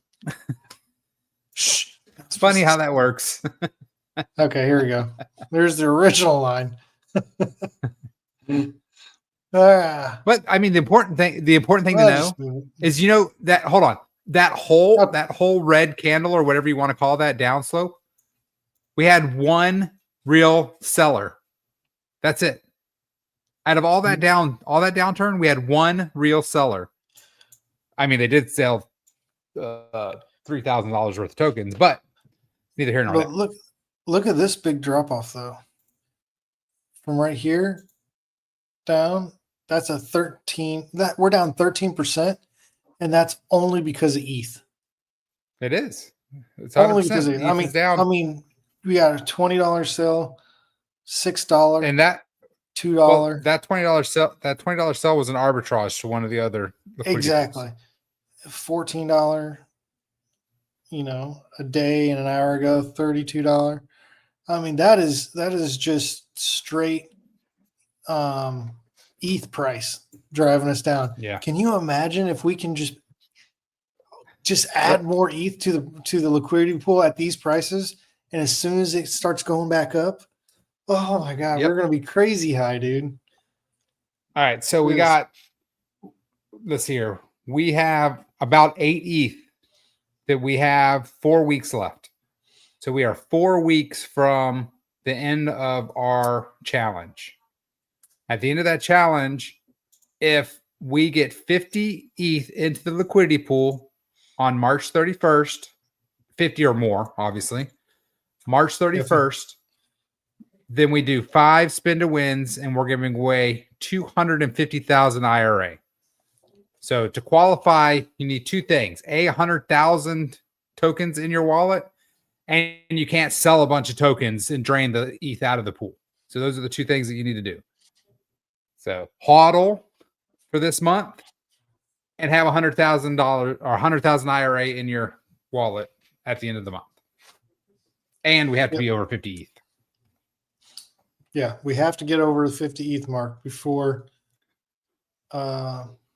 Shh. It's funny how that works. Okay, here we go. There's the original line. But I mean, the important thing to know is, that hold on, that whole red candle, or whatever you want to call that downslope, we had one real seller. That's it. Out of all that downturn, we had one real seller. I mean, they did sell $3,000 worth of tokens, but neither here nor But there. look at this big drop off though. From right here down, that's a 13. That we're down 13%, and that's only because of ETH. It is. It's Only 100%. because of, ETH is down. I mean, we got a $20 sale, $6, and that $2. well, that $20 sell was an arbitrage to one of the other liquidity Exactly. $14, a day and an hour ago, $32. I mean, that is just straight ETH price driving us down. Yeah. Can you imagine if we can just add more ETH to the liquidity pool at these prices, and as soon as it starts going back up, oh my God, Yep. we're gonna be crazy high, dude. All right, so we Yes. got, let's see here. We have about 8 ETH that we have 4 weeks left. So we are 4 weeks from the end of our challenge. At the end of that challenge, if we get 50 ETH into the liquidity pool on March 31st, 50 or more, obviously, March 31st, then we do 5 spin to wins, and we're giving away 250,000 IRA. So to qualify, you need 2 things: 100,000 tokens in your wallet, and you can't sell a bunch of tokens and drain the ETH out of the pool. So those are the 2 things that you need to do. So hodl for this month and have $100,000 or 100,000 IRA in your wallet at the end of the month. And we have to be over 50 ETH. Yeah, we have to get over the 50 ETH mark before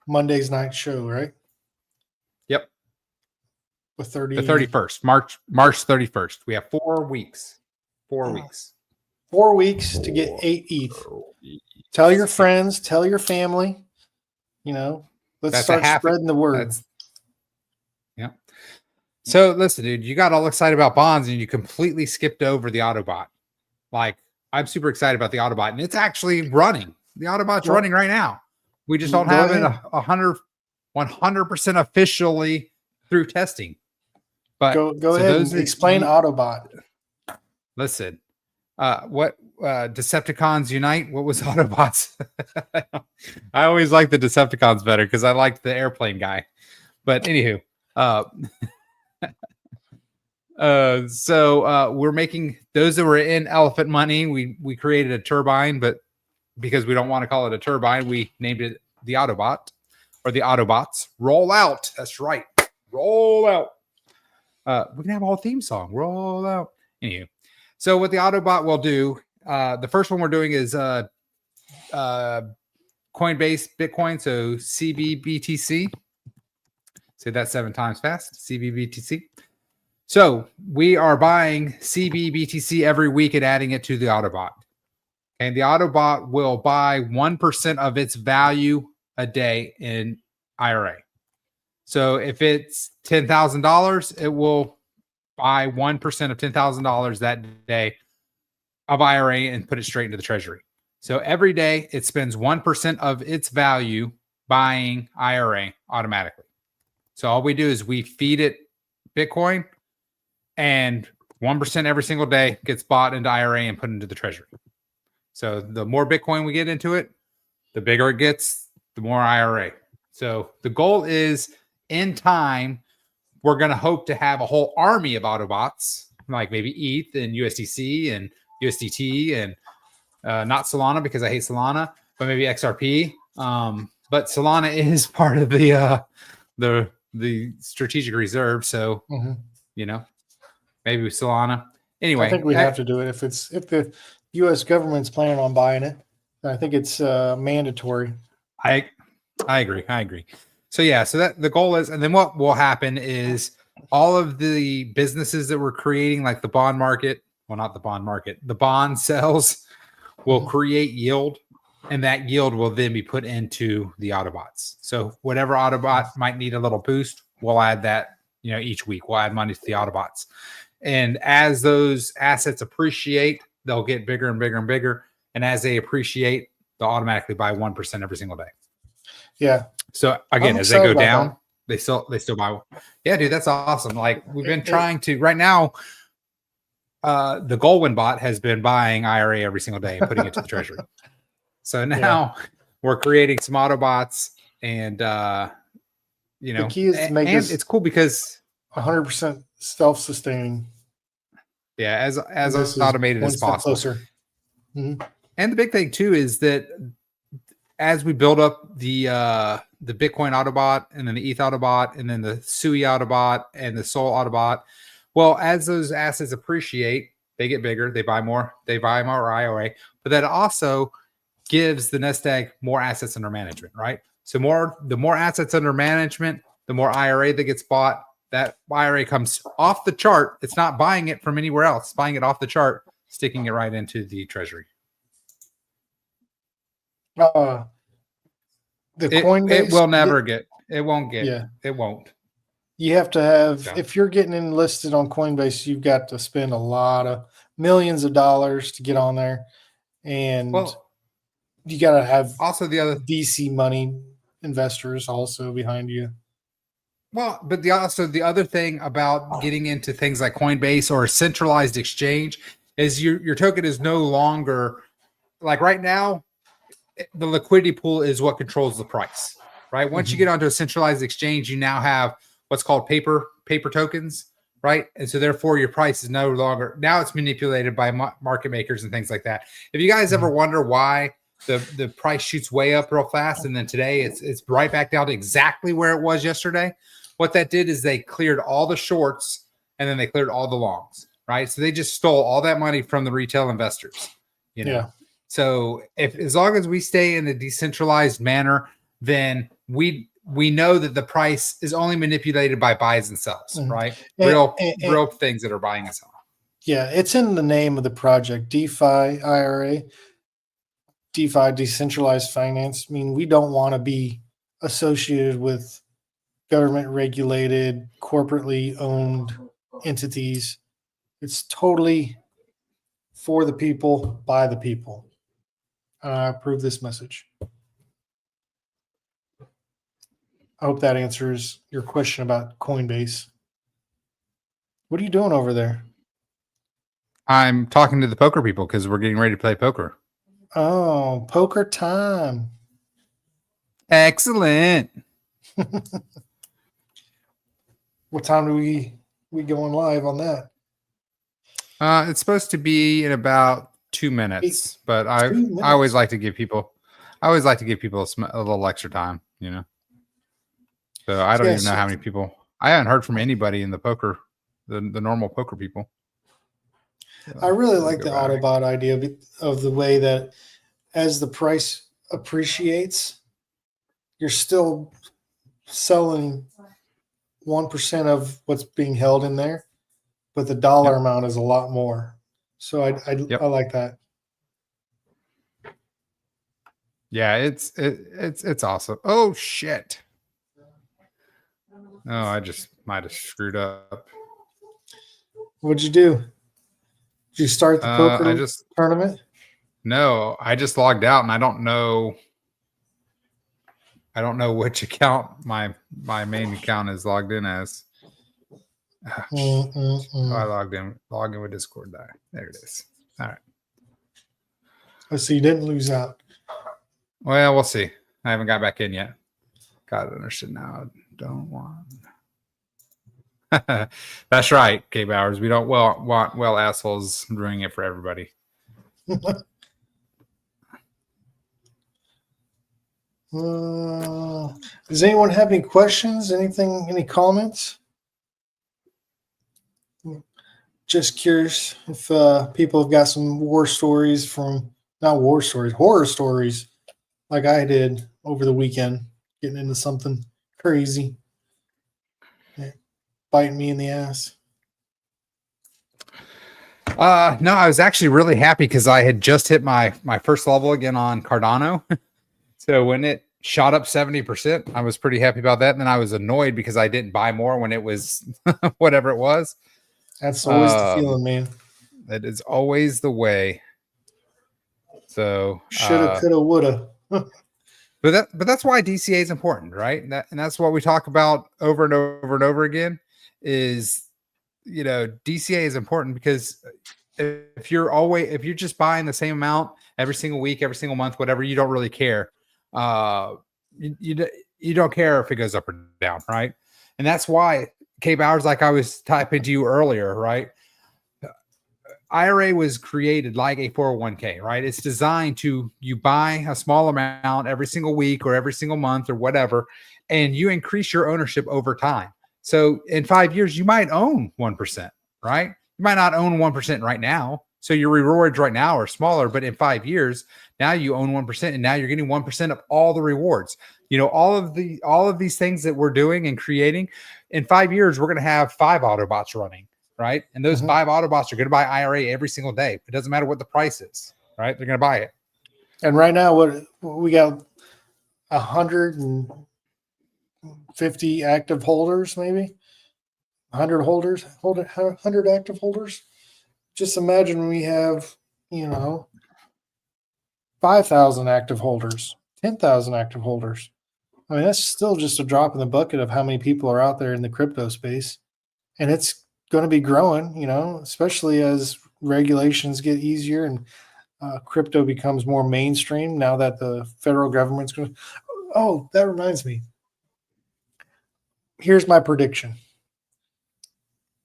Monday's night show, right? Yep. With 30. The 31st, March 31st. We have 4 weeks. 4 weeks. 4 weeks to get 8 ETH. Tell your friends, tell your family. Let's That's start spreading the word. Yeah. So listen, dude, you got all excited about bonds and you completely skipped over the Autobot. Like, I'm super excited about the Autobot, and it's actually running. The Autobot's running right now. We just don't have it 100% officially through testing. But go ahead and explain Autobot. Listen, what Decepticons Unite? What was Autobots? I always like the Decepticons better because I liked the airplane guy. But anywho, so we're making those that were in Elephant Money. We created a turbine, but because we don't want to call it a turbine, we named it the Autobot or the Autobots. Roll out. That's right. Roll out. We can have a whole theme song. Roll out. Anywho, so what the Autobot will do, the first one we're doing is Coinbase Bitcoin, so CBBTC. Say that 7 times fast. CBBTC. So we are buying CBBTC every week and adding it to the Autobot. And the Autobot will buy 1% of its value a day in IRA. So if it's $10,000, it will buy 1% of $10,000 that day of IRA and put it straight into the treasury. So every day it spends 1% of its value buying IRA automatically. So all we do is we feed it Bitcoin, and 1% every single day gets bought into IRA and put into the treasury. So the more Bitcoin we get into it, the bigger it gets, the more IRA. So the goal is, in time, we're going to hope to have a whole army of Autobots, like maybe ETH and USDC and USDT and not Solana, because I hate Solana, but maybe XRP. But Solana is part of the strategic reserve. So, maybe Solana. Anyway, I think we have to do it if the U.S. government's planning on buying it. I think it's mandatory. I agree. So yeah, so that the goal is, and then what will happen is all of the businesses that we're creating, like the bond market, well, not the bond market, the bond sales will create yield, and that yield will then be put into the Autobots. So whatever Autobot might need a little boost, we'll add that, each week we'll add money to the Autobots. And as those assets appreciate, they'll get bigger and bigger and bigger. And as they appreciate, they'll automatically buy 1% every single day. Yeah. So again, I'm as they excited go about down, that. they still buy. Yeah, dude, that's awesome. Like we've been It- trying to right now. The Goldwyn bot has been buying IRA every single day and putting it to the treasury. So now we're creating some Autobots, and The key is to make and this it's cool because 100% self-sustaining. yeah, as This is automated one as step possible. closer. Mhm. And the big thing too is that as we build up the Bitcoin Autobot and then the ETH Autobot and then the SUI Autobot and the Sol Autobot, well, as those assets appreciate, they get bigger, they buy more IRA, but that also gives the nest egg more assets under management, right? So the more assets under management, the more IRA that gets bought. That IRA comes off the chart. It's not buying it from anywhere else, it's buying it off the chart, sticking it right into the treasury. The Coinbase, It will never get. It won't get. Yeah. It won't. you have to have, Yeah. if you're getting enlisted on Coinbase, you've got to spend a lot of millions of dollars to get on there. And Well, you got to have also the other. VC money investors also behind you. Well, but the other thing about getting into things like Coinbase or a centralized exchange is your token is no longer like right now. The liquidity pool is what controls the price, right? Once you get onto a centralized exchange, you now have what's called paper tokens, right? And so therefore your price is no longer, now it's manipulated by market makers and things like that. If you guys ever wonder why the price shoots way up real fast and then today it's right back down to exactly where it was yesterday, what that did is they cleared all the shorts and then they cleared all the longs, right? So they just stole all that money from the retail investors, you know? Yeah. So as long as we stay in a decentralized manner, then we know that the price is only manipulated by buys and sells, right? Real things that are buying and selling. Yeah, it's in the name of the project, DeFi IRA, DeFi decentralized finance. I mean, we don't want to be associated with government regulated, corporately owned entities. It's totally for the people, by the people. I approve this message. I hope that answers your question about Coinbase. What are you doing over there? I'm talking to the poker people because we're getting ready to play poker. Oh, poker time. Excellent. What time do we going live on that? It's supposed to be in about 2 minutes, but I always like to give people a little extra time, you know. So I don't even know how many people. I haven't heard from anybody in the poker, the normal poker people. I really like the Autobot idea of the way that as the price appreciates, you're still selling 1% of what's being held in there, but the dollar amount is a lot more. So I like that. Yeah, it's awesome. Oh shit. Oh, I just might have screwed up. What'd you do? Did you start the poker tournament? No, I just logged out and I don't know which account my main account is logged in as. Oh, I logged in with Discord. There it is. All right. Let's see. You didn't lose out. Well, we'll see. I haven't got back in yet. Got it understood now. Don't want. That's right, K Bowers. We don't want assholes ruining it for everybody. Does anyone have any questions? Any comments? Just curious if people have got some horror stories like I did over the weekend, getting into something crazy, biting me in the ass. No, I was actually really happy because I had just hit my first level again on Cardano. So when it shot up 70%, I was pretty happy about that. And then I was annoyed because I didn't buy more when it was whatever it was. That's always the feeling, man. That is always the way. So Shoulda, coulda, woulda. but that's why DCA is important, right? And that's what we talk about over and over and over again is, DCA is important because if you're just buying the same amount every single week, every single month, whatever, you don't really care. You don't care if it goes up or down, right? And that's why K Bowers, like I was typing to you earlier, right? IRA was created like a 401k, right? It's designed to you buy a small amount every single week or every single month or whatever, and you increase your ownership over time. So in 5 years, you might own 1%, right? You might not own 1% right now. So your rewards right now are smaller, but in 5 years, now you own 1%, and now you're getting 1% of all the rewards. All of these things that we're doing and creating, in 5 years, we're going to have 5 Autobots running. Right. And those 5 Autobots are going to buy IRA every single day. It doesn't matter what the price is. Right. They're going to buy it. And right now, what we got 150 active holders, maybe 100 holders, 100 active holders. Just imagine when we have, 5,000 active holders, 10,000 active holders. I mean, that's still just a drop in the bucket of how many people are out there in the crypto space. And it's going to be growing, especially as regulations get easier and crypto becomes more mainstream now that the federal government's going to. Oh, that reminds me. Here's my prediction.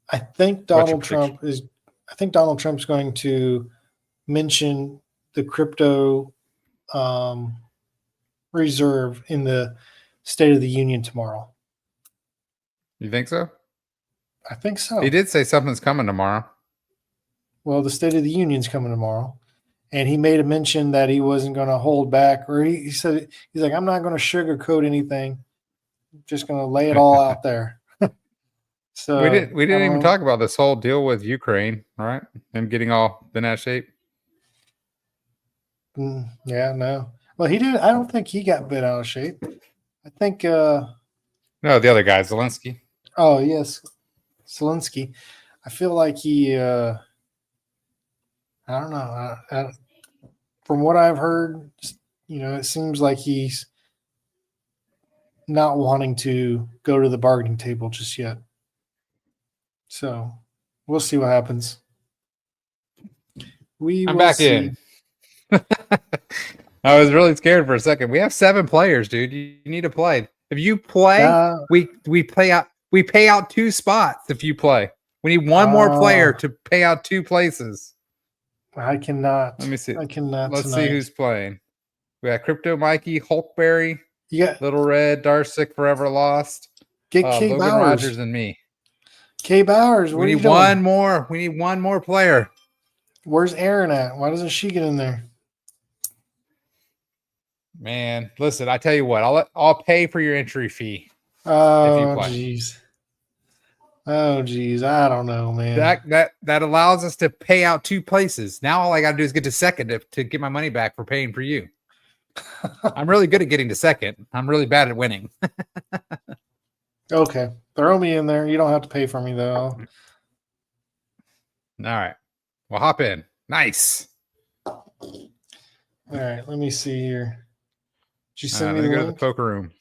I think Donald Trump's going to mention the crypto reserve in the State of the Union tomorrow. You think so? I think so. He did say something's coming tomorrow. Well, the State of the Union's coming tomorrow. And he made a mention that he wasn't going to hold back, or he said, he's like, I'm not going to sugarcoat anything. I'm just going to lay it all out there. So we didn't even talk about this whole deal with Ukraine, right? And getting all bent out of shape. Yeah, no. Well, he didn't. I don't think he got bent out of shape. I think. No, the other guy, Zelensky. Oh, yes. Zelensky. I feel like he, I don't know. From what I've heard, it seems like he's not wanting to go to the bargaining table just yet. So we'll see what happens. I'm back in. I was really scared for a second. We have 7 players, dude. You need to play. If you play, we pay out. We pay out 2 spots if you play. We need one more player to pay out 2 places. I cannot. Let me see. I cannot. Let's see who's playing. We got Crypto Mikey, Hulkberry, Little Red, Darsick, Forever Lost. Get K Logan Bowers. Rogers and me. K Bowers. We need one more. We need one more player. Where's Aaron at? Why doesn't she get in there? Man, listen. I tell you what. I'll pay for your entry fee. Oh, jeez. Oh, geez. I don't know, man. That allows us to pay out 2 places. Now all I got to do is get to second to get my money back for paying for you. I'm really good at getting to second. I'm really bad at winning. Okay. Throw me in there. You don't have to pay for me, though. All right. Well, hop in. Nice. All right. Let me see here. Did you send me the link? Go to the poker room.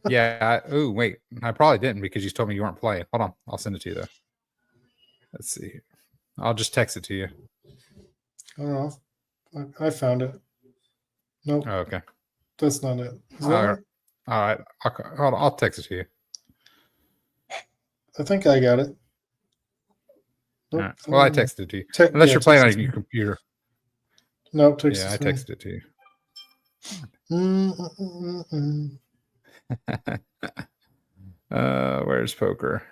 Yeah. Oh, wait. I probably didn't because you told me you weren't playing. Hold on. I'll send it to you, though. Let's see. I'll just text it to you. Oh, I found it. Nope. Oh, okay. That's not it. Is that All right. Hold on. I'll text it to you. I think I got it. Nope. Right. Well, I texted it to you. Unless you're playing on your computer. Nope. Yeah, I texted it to you. Where's poker?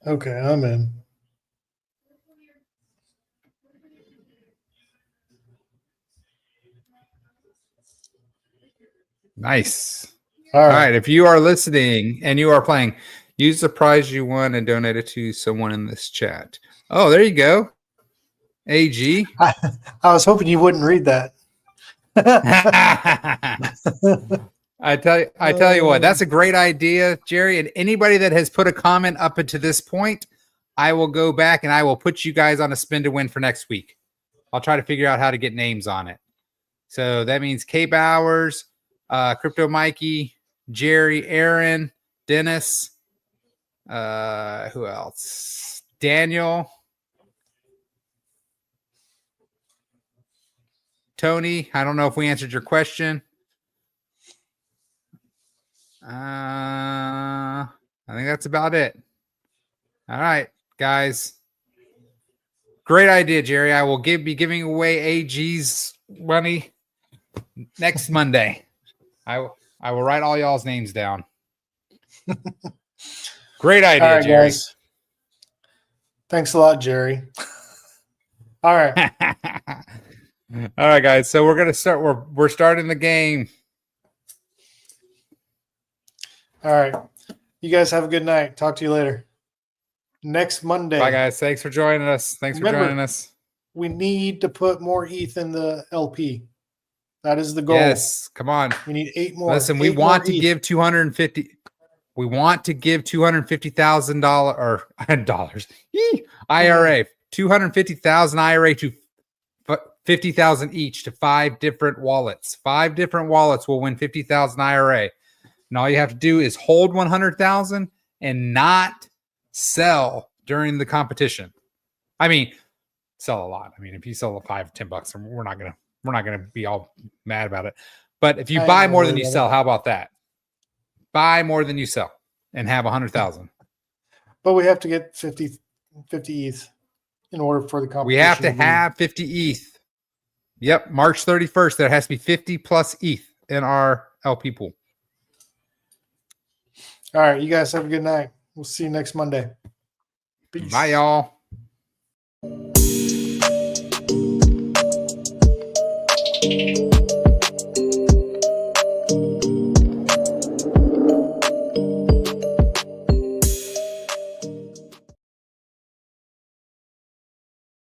Okay, I'm in. Nice. All right. If you are listening and you are playing, use the prize you won and donate it to someone in this chat. Oh, there you go. AG. I was hoping you wouldn't read that. I tell you what, that's a great idea, Jerry. And anybody that has put a comment up until this point, I will go back and I will put you guys on a spin to win for next week. I'll try to figure out how to get names on it. So that means K Bowers, Crypto Mikey, Jerry, Aaron, Dennis, who else? Daniel, Tony. I don't know if we answered your question. I think that's about it. All right, guys. Great idea, Jerry. I will be giving away AG's money next Monday. I will write all y'all's names down. Great idea, All right, Jerry. guys. Thanks a lot, Jerry. All right. All right, guys. So we're gonna start. We're starting the game. All right. You guys have a good night. Talk to you later. Next Monday. Bye, guys. Thanks for joining us. Thanks for joining us. We need to put more ETH in the LP. That is the goal. Yes, come on. We need 8 more. Listen, we 8 want more to ETH. give 250. We want to give $250,000 or dollars IRA, 250,000 IRA to 50,000 each to 5 different wallets. 5 different wallets will win 50,000 IRA. And all you have to do is hold 100,000 and not sell during the competition. I mean, sell a lot. I mean, if you sell $5-10, we're not gonna be all mad about it. But if you I buy know, more than you really. sell, how about that? Buy more than you sell and have 100,000. But we have to get 50 ETH in order for the competition. We have to be- have 50 ETH. Yep, March 31st. There has to be 50 plus ETH in our LP pool. All right. You guys have a good night. We'll see you next Monday. Peace. Bye, y'all.